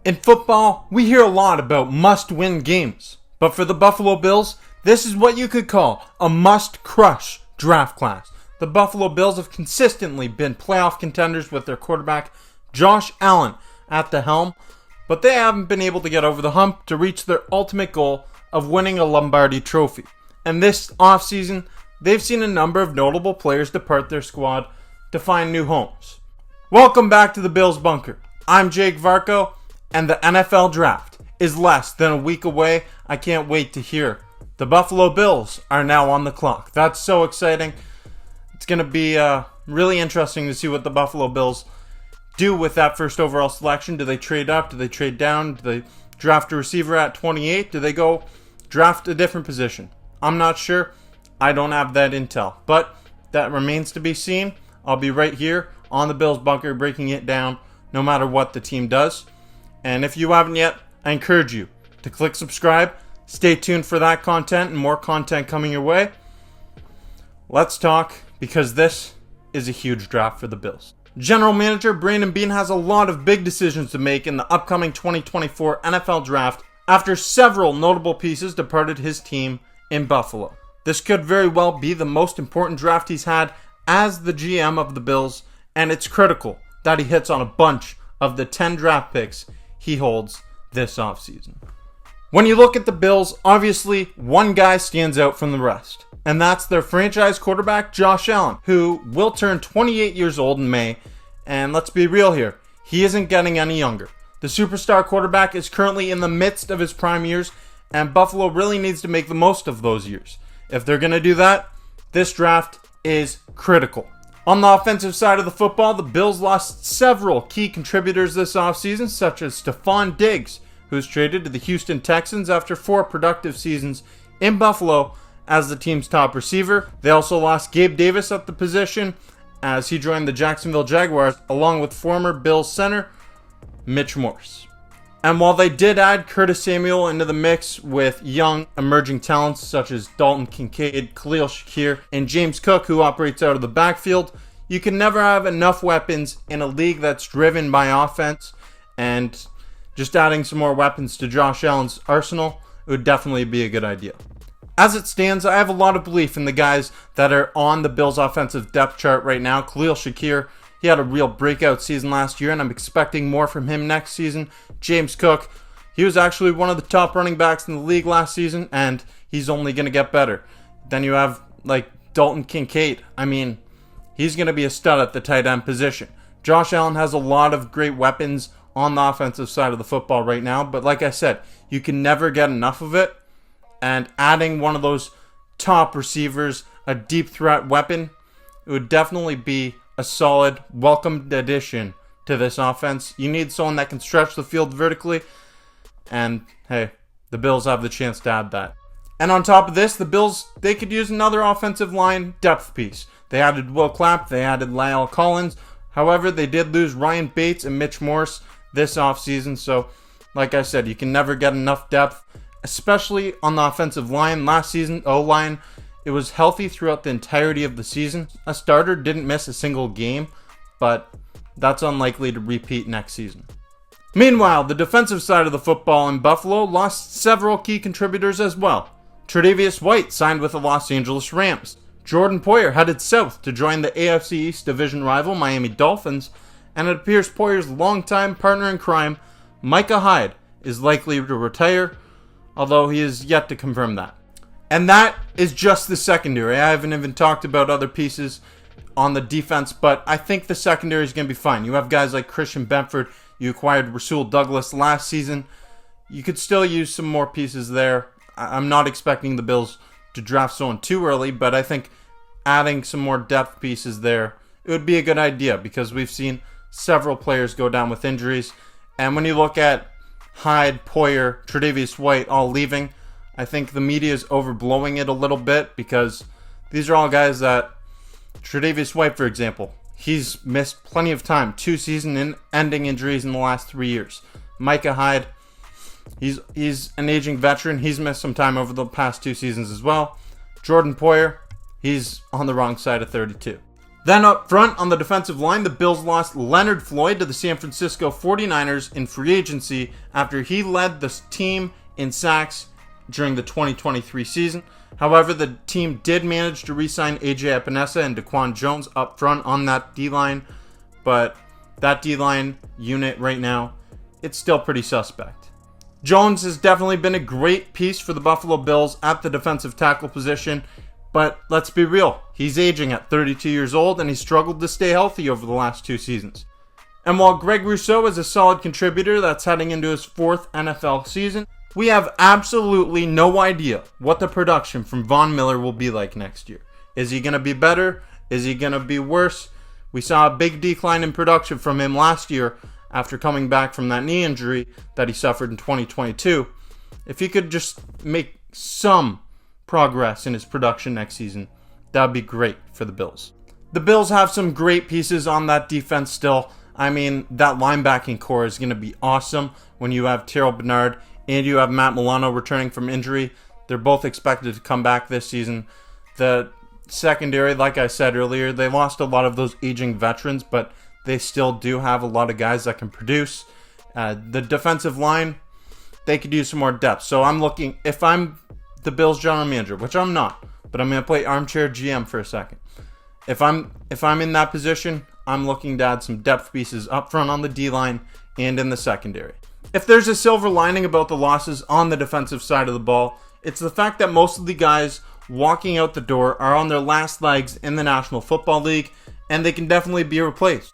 In football, we hear a lot about must-win games. But for the Buffalo Bills, this is what you could call a must-crush draft class. The Buffalo Bills have consistently been playoff contenders with their quarterback, Josh Allen, at the helm, but they haven't been able to get over the hump to reach their ultimate goal of winning a Lombardi trophy. And this offseason, they've seen a number of notable players depart their squad to find new homes. Welcome back to the Bills Bunker. I'm Jake Varco, and the NFL Draft is less than a week away. I can't wait to hear. The Buffalo Bills are now on the clock. That's so exciting. It's going to be really interesting to see what the Buffalo Bills do with that first overall selection. Do they trade up? Do they trade down? Do they draft a receiver at 28? Do they go draft a different position? I'm not sure. I don't have that intel, but that remains to be seen. I'll be right here on the Bills Bunker breaking it down no matter what the team does. And if you haven't yet, I encourage you to click subscribe. Stay tuned for that content and more content coming your way. Let's talk, because this is a huge draft for the Bills. General Manager Brandon Beane has a lot of big decisions to make in the upcoming 2024 NFL Draft after several notable pieces departed his team in Buffalo. This could very well be the most important draft he's had as the GM of the Bills, and it's critical that he hits on a bunch of the 10 draft picks he holds this offseason. When you look at the Bills, obviously one guy stands out from the rest, and that's their franchise quarterback, Josh Allen, who will turn 28 years old in May, and let's be real here, he isn't getting any younger. The superstar quarterback is currently in the midst of his prime years, and Buffalo really needs to make the most of those years. If they're going to do that, this draft is critical. On the offensive side of the football, the Bills lost several key contributors this offseason, such as Stephon Diggs, who's traded to the Houston Texans after 4 productive seasons in Buffalo as the team's top receiver. They also lost Gabe Davis at the position as he joined the Jacksonville Jaguars, along with former Bills center Mitch Morse. And while they did add Curtis Samuel into the mix with young emerging talents such as Dalton Kincaid, Khalil Shakir, and James Cook, who operates out of the backfield, you can never have enough weapons in a league that's driven by offense, and just adding some more weapons to Josh Allen's arsenal would definitely be a good idea. As it stands, I have a lot of belief in the guys that are on the Bills' offensive depth chart right now. Khalil Shakir, he had a real breakout season last year, and I'm expecting more from him next season. James Cook, he was actually one of the top running backs in the league last season, and he's only going to get better. Then you have, Dalton Kincaid. I mean, he's going to be a stud at the tight end position. Josh Allen has a lot of great weapons on the offensive side of the football right now, but like I said, you can never get enough of it, and adding one of those top receivers, a deep threat weapon, it would definitely be a solid, welcomed addition to this offense. You need someone that can stretch the field vertically, and hey, the Bills have the chance to add that. And on top of this, the Bills, they could use another offensive line depth piece. They added Will Clapp, they added Lyle Collins. However, they did lose Ryan Bates and Mitch Morse this offseason, so like I said, you can never get enough depth, especially on the offensive line. Last season, O-line, it was healthy throughout the entirety of the season. A starter didn't miss a single game, but that's unlikely to repeat next season. Meanwhile, the defensive side of the football in Buffalo lost several key contributors as well. Tre'Davious White signed with the Los Angeles Rams. Jordan Poyer headed south to join the AFC East division rival Miami Dolphins, and it appears Poyer's longtime partner in crime, Micah Hyde, is likely to retire, although he is yet to confirm that. And that is just the secondary. I haven't even talked about other pieces on the defense, but I think the secondary is going to be fine. You have guys like Christian Benford. You acquired Rasul Douglas last season. You could still use some more pieces there. I'm not expecting the Bills to draft someone too early, but I think adding some more depth pieces there, it would be a good idea, because we've seen several players go down with injuries. And when you look at Hyde, Poyer, Tre'Davious White all leaving, I think the media is overblowing it a little bit, because these are all guys that, Tre'Davious White, for example, he's missed plenty of time, 2 season-ending injuries in the last 3 years. Micah Hyde, he's an aging veteran. He's missed some time over the past 2 seasons as well. Jordan Poyer, he's on the wrong side of 32. Then up front on the defensive line, the Bills lost Leonard Floyd to the San Francisco 49ers in free agency after he led the team in sacks during the 2023 season. However, the team did manage to re-sign AJ Epinesa and Daquan Jones up front on that D-line, but that D-line unit right now, it's still pretty suspect. Jones has definitely been a great piece for the Buffalo Bills at the defensive tackle position, but let's be real, he's aging at 32 years old and he's struggled to stay healthy over the last 2 seasons. And while Greg Rousseau is a solid contributor that's heading into his 4th NFL season, we have absolutely no idea what the production from Von Miller will be like next year. Is he going to be better? Is he going to be worse? We saw a big decline in production from him last year after coming back from that knee injury that he suffered in 2022. If he could just make some progress in his production next season, that would be great for the Bills. The Bills have some great pieces on that defense still. I mean, that linebacking core is going to be awesome when you have Terrell Bernard and you have Matt Milano returning from injury. They're both expected to come back this season. The secondary, like I said earlier, they lost a lot of those aging veterans, but they still do have a lot of guys that can produce. The defensive line, they could use some more depth. So I'm looking, if I'm the Bills general manager, which I'm not, but I'm going to play armchair GM for a second. If I'm in that position, I'm looking to add some depth pieces up front on the D-line and in the secondary. If there's a silver lining about the losses on the defensive side of the ball, it's the fact that most of the guys walking out the door are on their last legs in the National Football League, and they can definitely be replaced.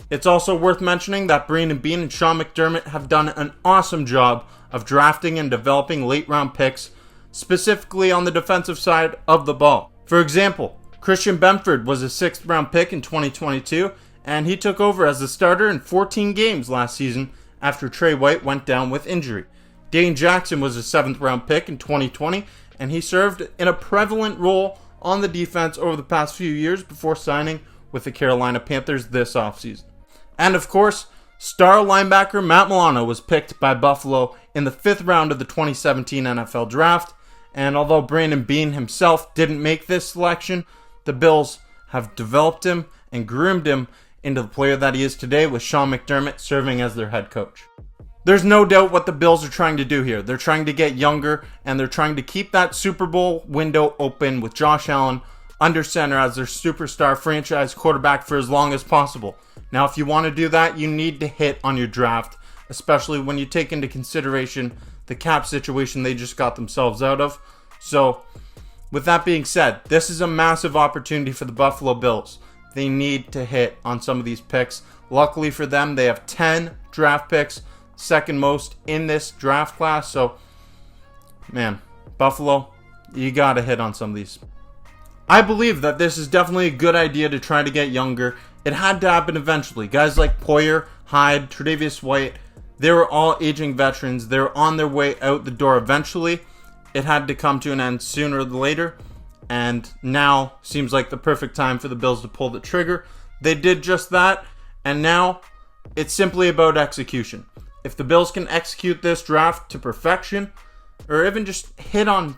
It's also worth mentioning that Brandon Beane and Sean McDermott have done an awesome job of drafting and developing late-round picks, specifically on the defensive side of the ball. For example, Christian Benford was a 6th round pick in 2022, and he took over as the starter in 14 games last season after Trey White went down with injury. Dane Jackson was a 7th round pick in 2020, and he served in a prevalent role on the defense over the past few years before signing with the Carolina Panthers this offseason. And of course, star linebacker Matt Milano was picked by Buffalo in the 5th round of the 2017 NFL Draft, and although Brandon Beane himself didn't make this selection, the Bills have developed him and groomed him into the player that he is today, with Sean McDermott serving as their head coach. There's no doubt what the Bills are trying to do here. They're trying to get younger, and they're trying to keep that Super Bowl window open with Josh Allen under center as their superstar franchise quarterback for as long as possible. Now, if you want to do that, you need to hit on your draft, especially when you take into consideration the cap situation they just got themselves out of. So, with that being said, this is a massive opportunity for the Buffalo Bills. They need to hit on some of these picks. Luckily for them, they have 10 draft picks, second most in this draft class. So, man, Buffalo, you got to hit on some of these. I believe that this is definitely a good idea to try to get younger. It had to happen eventually. Guys like Poyer, Hyde, Tre'Davious White, they were all aging veterans. They were on their way out the door eventually. It had to come to an end sooner or later. And now seems like the perfect time for the Bills to pull the trigger. They did just that. And now it's simply about execution. If the Bills can execute this draft to perfection, or even just hit on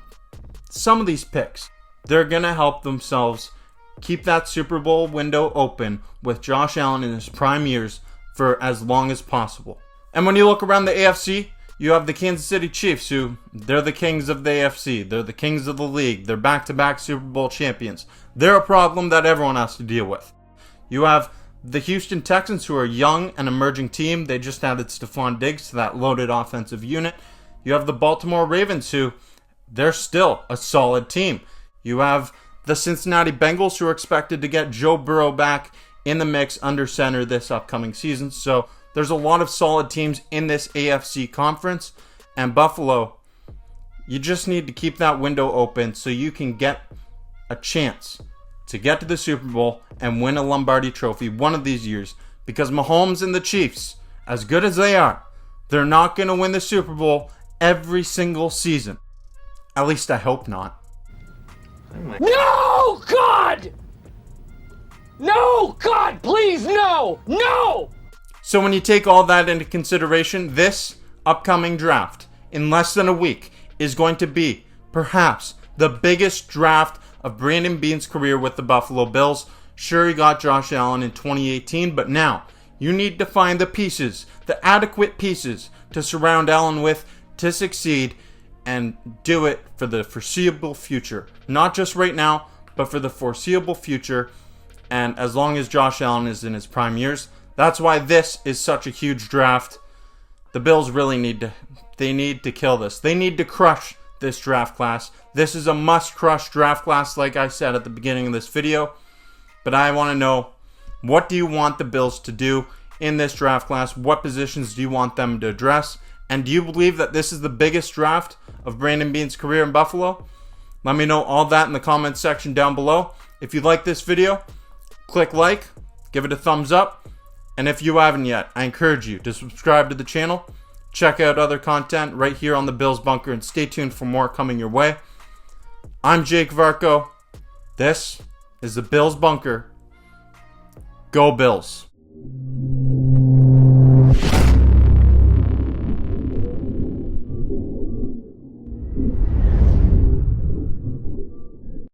some of these picks, they're going to help themselves keep that Super Bowl window open with Josh Allen in his prime years for as long as possible. And when you look around the AFC, you have the Kansas City Chiefs, who, they're the kings of the AFC. They're the kings of the league. They're back-to-back Super Bowl champions. They're a problem that everyone has to deal with. You have the Houston Texans, who are a young and emerging team. They just added Stephon Diggs to that loaded offensive unit. You have the Baltimore Ravens, who, they're still a solid team. You have the Cincinnati Bengals, who are expected to get Joe Burrow back in the mix under center this upcoming season. So there's a lot of solid teams in this AFC conference. And Buffalo, you just need to keep that window open so you can get a chance to get to the Super Bowl and win a Lombardi Trophy one of these years. Because Mahomes and the Chiefs, as good as they are, they're not going to win the Super Bowl every single season. At least I hope not. No, God! No, God, please, no! No! So when you take all that into consideration, this upcoming draft, in less than a week, is going to be perhaps the biggest draft of Brandon Beane's career with the Buffalo Bills. Sure, you got Josh Allen in 2018, but now you need to find the pieces, the adequate pieces to surround Allen with to succeed and do it for the foreseeable future. Not just right now, but for the foreseeable future, and as long as Josh Allen is in his prime years. That's why this is such a huge draft. The Bills really need to kill this. They need to crush this draft class. This is a must-crush draft class, like I said at the beginning of this video. But I want to know, what do you want the Bills to do in this draft class? What positions do you want them to address? And do you believe that this is the biggest draft of Brandon Beane's career in Buffalo? Let me know all that in the comments section down below. If you like this video, click like, give it a thumbs up. And if you haven't yet, I encourage you to subscribe to the channel. Check out other content right here on the Bills Bunker, and stay tuned for more coming your way. I'm Jake Varco. This is the Bills Bunker. Go Bills.